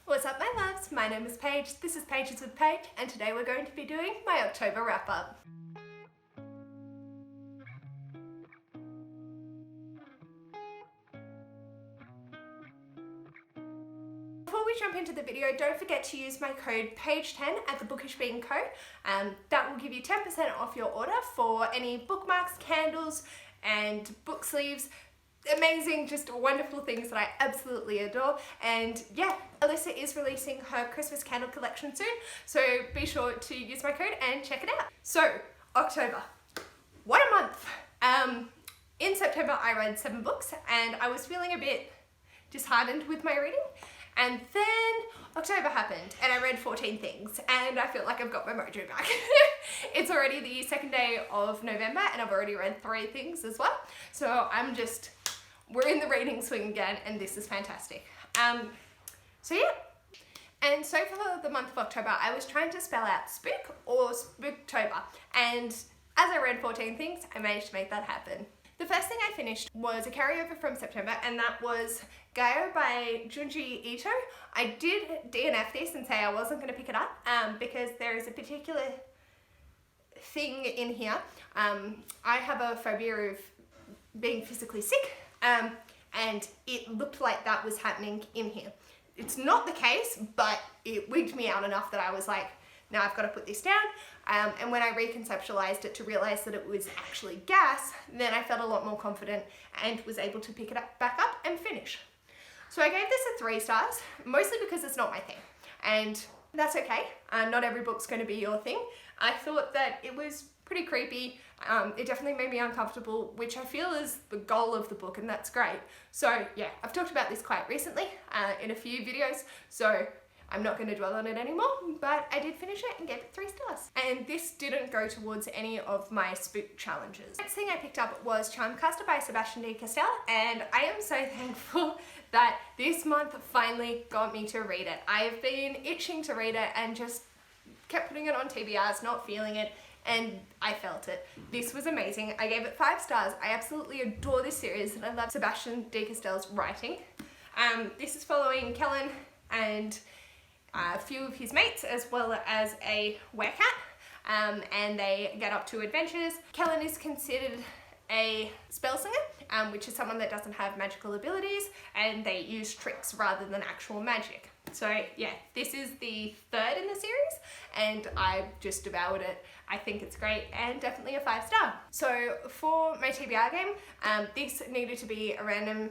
What's up, my loves? My name is Paige, this is Pages with Paige, and today we're going to be doing my October wrap-up. Before we jump into the video, don't forget to use my code PAGE10 at the Bookish Bean Co. That will give you 10% off your order for any bookmarks, candles, and book sleeves. Amazing, just wonderful things that I absolutely adore. And yeah, Alyssa is releasing her Christmas candle collection soon, so be sure to use my code and check it out. So, October. What a month! In September I read 7 books and I was feeling a bit disheartened with my reading. And then October happened and I read 14 things and I feel like I've got my mojo back. It's already the second day of November and I've already read 3 things as well. So we're in the reading swing again and this is fantastic. So yeah. And so for the month of October, I was trying to spell out spook or spooktober. And as I read 14 things, I managed to make that happen. The first thing I finished was a carryover from September, and that was Gaio by Junji Ito. I did DNF this and say I wasn't going to pick it up because there is a particular thing in here. I have a phobia of being physically sick, and it looked like that was happening in here. It's not the case, but it wigged me out enough that I was like, now I've got to put this down. And when I reconceptualized it to realize that it was actually gas, then I felt a lot more confident and was able to pick it back up and finish. So I gave this a 3 stars, mostly because it's not my thing. And that's okay. Not every book's going to be your thing. I thought that it was pretty creepy. It definitely made me uncomfortable, which I feel is the goal of the book, and that's great. So yeah, I've talked about this quite recently in a few videos, so I'm not going to dwell on it anymore, but I did finish it and gave it 3 stars. And this didn't go towards any of my spook challenges. Next thing I picked up was Charmcaster by Sebastian de Castell, and I am so thankful that this month finally got me to read it. I have been itching to read it and just kept putting it on TBRs, not feeling it, and I felt it. This was amazing. I gave it 5 stars. I absolutely adore this series and I love Sebastian de Castell's writing. This is following Kellen and a few of his mates as well as a werecat, and they get up to adventures. Kellen is considered a spell singer, which is someone that doesn't have magical abilities, and they use tricks rather than actual magic. So yeah, this is the 3rd in the series and I just devoured it. I think it's great and definitely a 5 star. So for my TBR game, this needed to be a random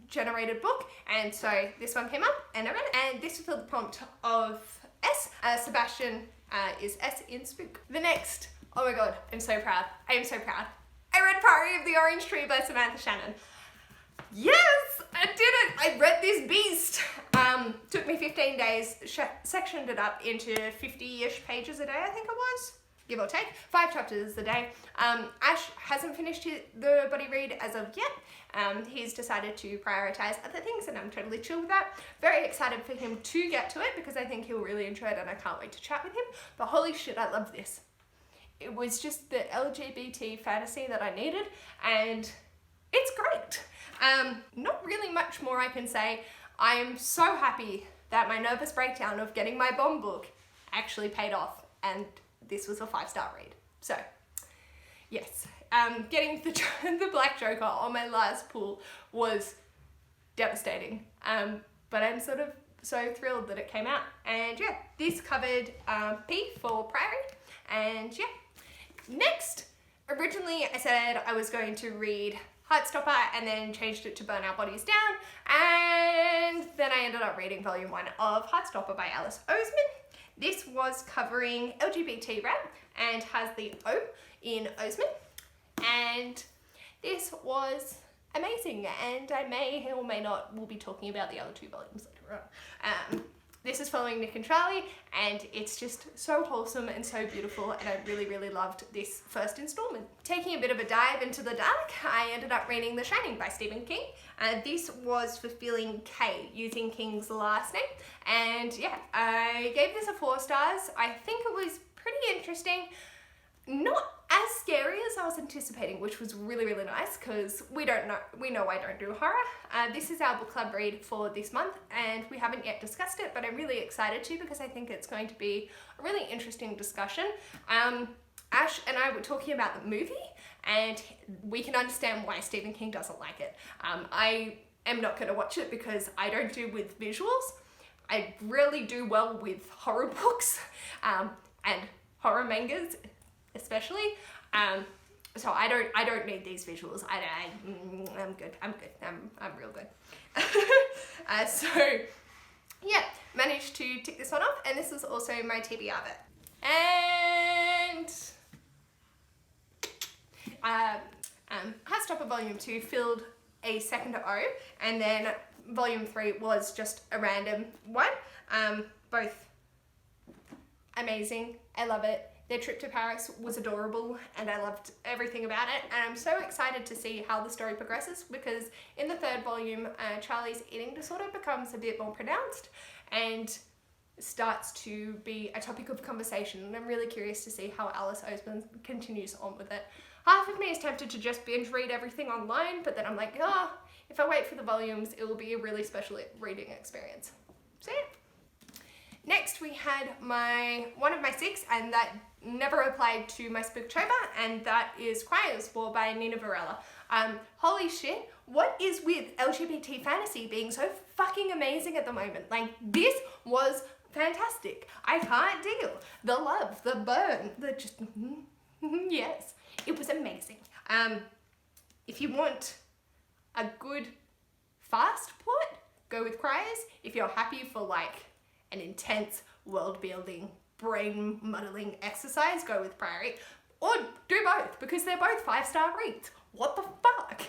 generated book, and so this one came up and I read it, and this fulfilled the prompt of S. Sebastian is S in spook. The next, oh my god, I'm so proud. I am so proud. I read Priory of the Orange Tree by Samantha Shannon. Yes, I did it. I read this beast. Took me 15 days, sectioned it up into 50-ish pages a day, I think it was, give or take. 5 chapters a day. Ash hasn't finished the body read as of yet. He's decided to prioritize other things and I'm totally chill with that. Very excited for him to get to it because I think he'll really enjoy it and I can't wait to chat with him. But holy shit, I love this. It was just the LGBT fantasy that I needed and it's great. Not really much more I can say. I am so happy that my nervous breakdown of getting my bomb book actually paid off and this was a 5-star read. So yes, getting the Black Joker on my last pull was devastating, but I'm sort of so thrilled that it came out. And yeah, this covered P for Priory, and yeah. Next, originally I said I was going to read Heartstopper and then changed it to Burn Our Bodies Down, and then I ended up reading volume 1 of Heartstopper by Alice Oseman. This was covering LGBT rap and has the O in Oseman, and this was amazing, and I may or may not will be talking about the other 2 volumes later on. This is following Nick and Charlie, and it's just so wholesome and so beautiful, and I really, really loved this first installment. Taking a bit of a dive into the dark, I ended up reading The Shining by Stephen King. This was fulfilling K, using King's last name, and yeah, I gave this a 4 stars. I think it was pretty interesting. Not as scary as I was anticipating, which was really, really nice because we know I don't do horror. This is our book club read for this month and we haven't yet discussed it, but I'm really excited to because I think it's going to be a really interesting discussion. Ash and I were talking about the movie and we can understand why Stephen King doesn't like it. I am not going to watch it because I don't do with visuals. I really do well with horror books and horror mangas especially. So I don't need these visuals. I'm good. I'm real good. So yeah, managed to tick this one off, and this was also my TBR bit. And Heartstopper Volume 2 filled a second O, and then Volume 3 was just a random one. Both amazing. I love it. Their trip to Paris was adorable and I loved everything about it, and I'm so excited to see how the story progresses because in the third volume Charlie's eating disorder becomes a bit more pronounced and starts to be a topic of conversation, and I'm really curious to see how Alice Oseman continues on with it. Half of me is tempted to just binge read everything online, but then I'm like, if I wait for the volumes it will be a really special reading experience. So yeah. Next we had one of my 6, and that never applied to my Spooktober, and that is Cryers War by Nina Varela. Holy shit, what is with LGBT fantasy being so fucking amazing at the moment? Like, this was fantastic. I can't deal. The love, the burn, the just, yes, it was amazing. If you want a good, fast plot, go with Cryers. If you're happy for like an intense world-building, brain-muddling exercise, go with Prairie. Or do both, because they're both 5-star reads. What the fuck?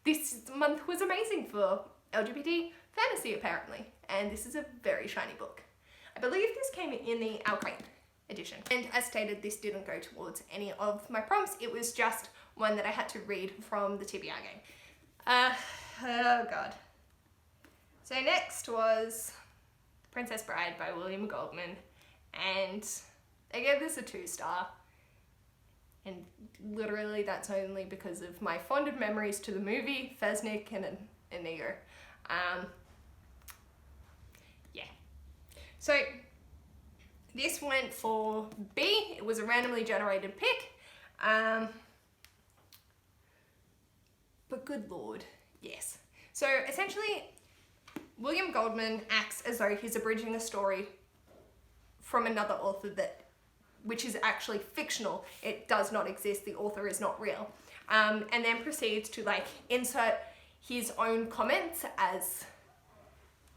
This month was amazing for LGBT fantasy, apparently. And this is a very shiny book. I believe this came in the Alcrate edition. And as stated, this didn't go towards any of my prompts. It was just one that I had to read from the TBR game. Oh god. So next was Princess Bride by William Goldman, and I gave this a 2-star, and literally that's only because of my fonded memories to the movie, Fesnik and Inigo. Yeah. So this went for B. It was a randomly generated pick, but good lord, yes. So essentially William Goldman acts as though he's abridging a story from another author which is actually fictional. It does not exist. The author is not real. And then proceeds to like insert his own comments as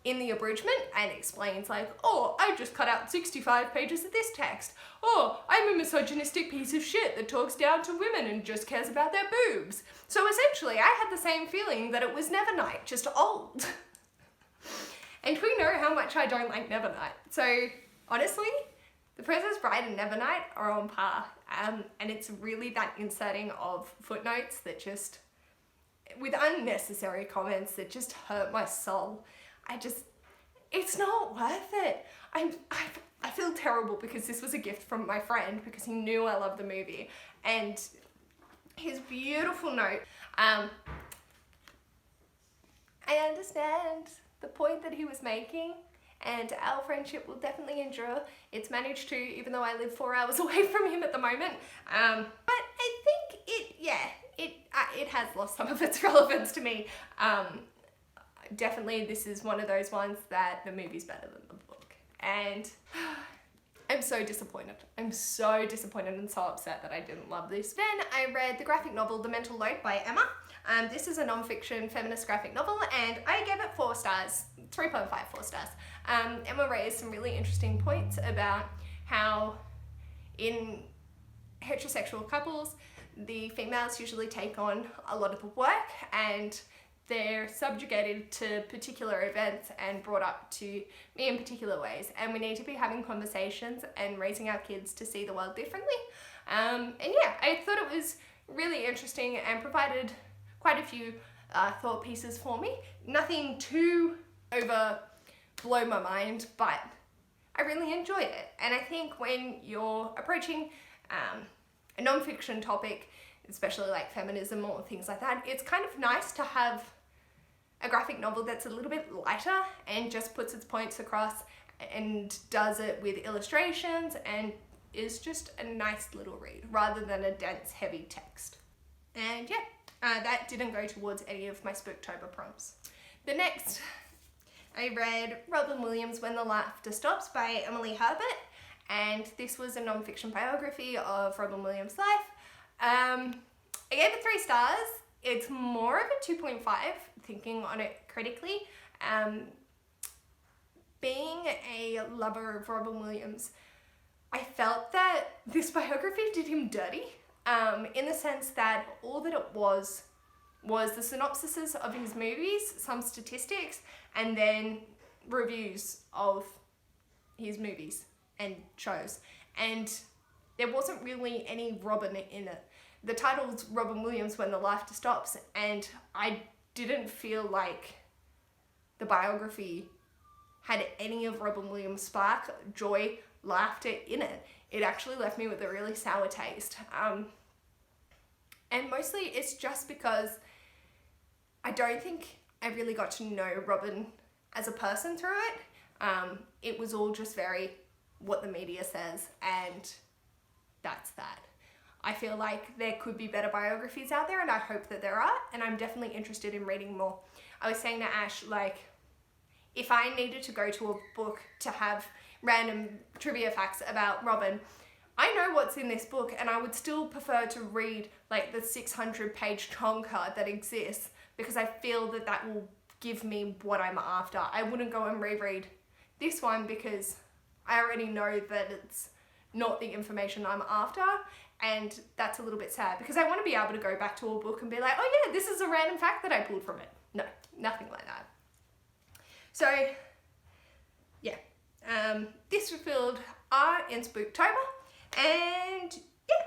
in the abridgment and explains like, oh, I just cut out 65 pages of this text. Oh, I'm a misogynistic piece of shit that talks down to women and just cares about their boobs. So essentially I had the same feeling that it was Nevernight, just old. And we know how much I don't like Nevernight. So honestly, The Princess Bride and Nevernight are on par. And it's really that inserting of footnotes that just, with unnecessary comments that just hurt my soul. It's not worth it. I feel terrible because this was a gift from my friend because he knew I loved the movie. And his beautiful note, I understand the point that he was making, and our friendship will definitely endure. It's managed to, even though I live 4 hours away from him at the moment. But I think it has lost some of its relevance to me. Definitely this is one of those ones that the movie's better than the book. And I'm so disappointed. I'm so disappointed and so upset that I didn't love this. Then I read the graphic novel The Mental Load by Emma. This is a non-fiction feminist graphic novel, and I gave it 4 stars, 3.5, 4 stars. Emma raised some really interesting points about how in heterosexual couples, the females usually take on a lot of the work and they're subjugated to particular events and brought up to me in particular ways, and we need to be having conversations and raising our kids to see the world differently. And yeah, I thought it was really interesting and provided quite a few thought pieces for me. Nothing too over blow my mind, but I really enjoyed it. And I think when you're approaching a non-fiction topic, especially like feminism or things like that, it's kind of nice to have a graphic novel that's a little bit lighter and just puts its points across and does it with illustrations and is just a nice little read rather than a dense, heavy text. And yeah, that didn't go towards any of my Spooktober prompts. The next, I read Robin Williams' When the Laughter Stops by Emily Herbert, and this was a non-fiction biography of Robin Williams' life. I gave it 3 stars. It's more of a 2.5, thinking on it critically. Being a lover of Robin Williams, I felt that this biography did him dirty, in the sense that all that it was the synopsises of his movies, some statistics, and then reviews of his movies and shows. And there wasn't really any Robin in it. The title's Robin Williams, When the Laughter Stops, and I didn't feel like the biography had any of Robin Williams' spark, joy, laughter in it. It actually left me with a really sour taste. And mostly it's just because I don't think I really got to know Robin as a person through it. It was all just very what the media says, and that's that. I feel like there could be better biographies out there, and I hope that there are, and I'm definitely interested in reading more. I was saying to Ash, like, if I needed to go to a book to have random trivia facts about Robin, I know what's in this book, and I would still prefer to read like the 600-page chonker that exists, because I feel that that will give me what I'm after. I wouldn't go and reread this one because I already know that it's not the information I'm after, and that's a little bit sad, because I want to be able to go back to a book and be like, oh yeah, this is a random fact that I pulled from it. No, nothing like that. So yeah, this fulfilled art in Spooktober, and yeah.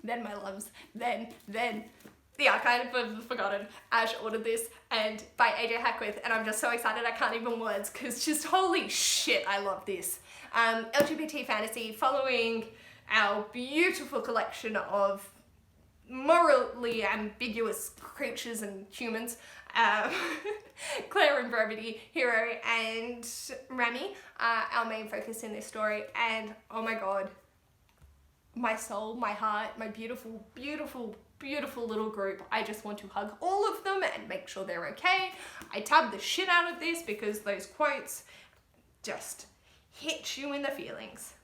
Then my loves, then The Archive of the Forgotten. Ash ordered this, and by AJ Hackworth, and I'm just so excited I can't even words, because just holy shit, I love this. LGBT fantasy following our beautiful collection of morally ambiguous creatures and humans. Claire and Brevity, Hero, and Remy are our main focus in this story, and oh my god, my soul, my heart, my beautiful, beautiful, beautiful little group. I just want to hug all of them and make sure they're okay. I tabbed the shit out of this because those quotes just hit you in the feelings.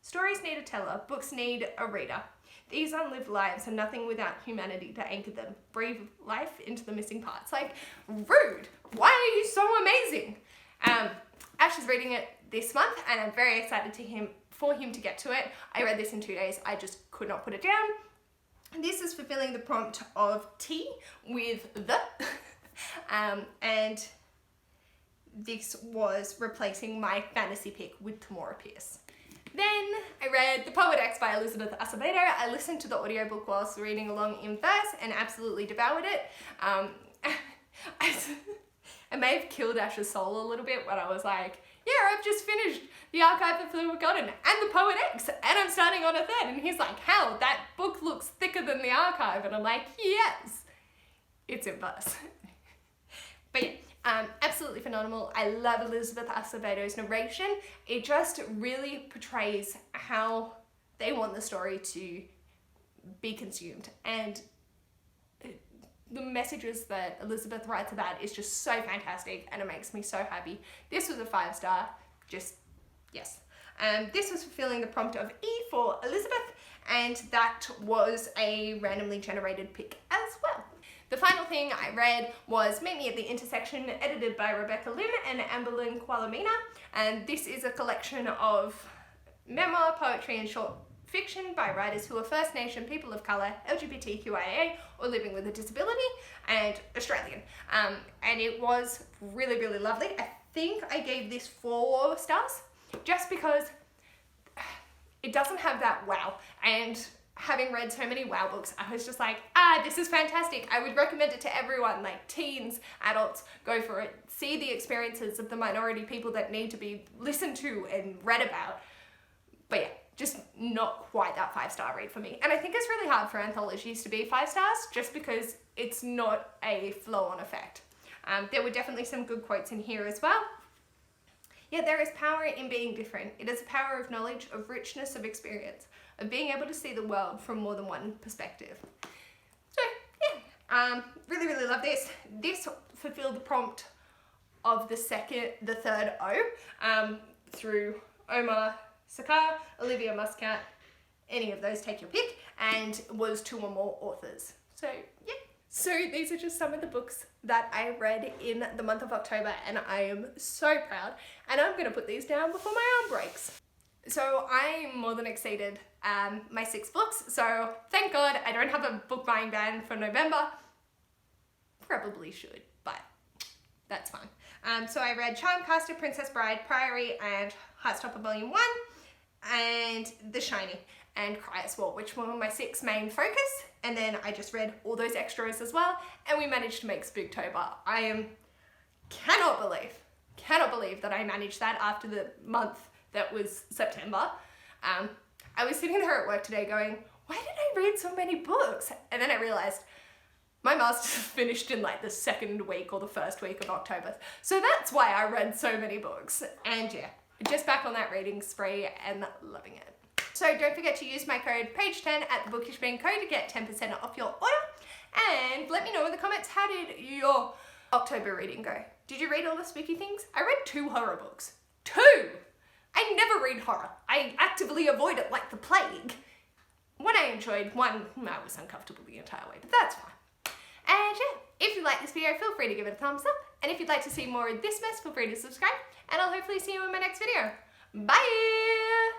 Stories need a teller, books need a reader. These unlived lives are nothing without humanity to anchor them. Breathe life into the missing parts. Like, rude. Why are you so amazing? Ash is reading it this month, and I'm very excited for him to get to it. I read this in 2 days. I just could not put it down. This is fulfilling the prompt of tea with the, and this was replacing my fantasy pick with Tamora Pierce. Then I read The Poetics by Elizabeth Acevedo. I listened to the audiobook whilst reading along in verse and absolutely devoured it. I may have killed Ash's soul a little bit when I was like, yeah, I've just finished The Archive of the Forgotten and The Poetics, and I'm starting on a third. And he's like, how? That book looks thicker than The Archive. And I'm like, yes, it's in verse. But yeah. Absolutely phenomenal. I love Elizabeth Acevedo's narration. It just really portrays how they want the story to be consumed, and the messages that Elizabeth writes about is just so fantastic, and it makes me so happy. This was a 5-star, just yes. This was fulfilling the prompt of E for Elizabeth, and that was a randomly generated pick as well. The final thing I read was Meet Me at the Intersection, edited by Rebecca Lim and Amberlynn Qualamina, and this is a collection of memoir, poetry and short fiction by writers who are First Nation, people of colour, LGBTQIA or living with a disability, and Australian. And it was really, really lovely. I think I gave this 4 stars just because it doesn't have that wow, and having read so many wow books, I was just like, this is fantastic. I would recommend it to everyone, like teens, adults, go for it. See the experiences of the minority people that need to be listened to and read about. But yeah, just not quite that 5-star read for me. And I think it's really hard for anthologies to be 5 stars just because it's not a flow-on effect. There were definitely some good quotes in here as well. Yeah, there is power in being different. It is a power of knowledge, of richness, of experience, of being able to see the world from more than one perspective. So, yeah, really, really love this. This fulfilled the prompt of the third O through Omar Sakar, Olivia Muscat, any of those, take your pick, and was 2 or more authors. So, yeah. So these are just some of the books that I read in the month of October, and I am so proud. And I'm gonna put these down before my arm breaks. So I more than exceeded my 6 books. So thank God I don't have a book buying ban for November. Probably should, but that's fine. So I read Charmcaster, Princess Bride, Priory, and Heartstopper Volume 1, and The Shining, and Cry at Swore, which were my 6 main focus. And then I just read all those extras as well, and we managed to make Spooktober. I cannot believe that I managed that after the month that was September. I was sitting there at work today going, why did I read so many books? And then I realized my master's finished in like the 2nd week or the 1st week of October. So that's why I read so many books. And yeah, just back on that reading spree and loving it. So don't forget to use my code PAGE10 at the Bookish Bean Co to get 10% off your order. And let me know in the comments, how did your October reading go? Did you read all the spooky things? I read 2 horror books. 2! I never read horror. I actively avoid it like the plague. One I enjoyed, one I was uncomfortable the entire way, but that's fine. And yeah, if you like this video, feel free to give it a thumbs up. And if you'd like to see more of this mess, feel free to subscribe. And I'll hopefully see you in my next video. Bye!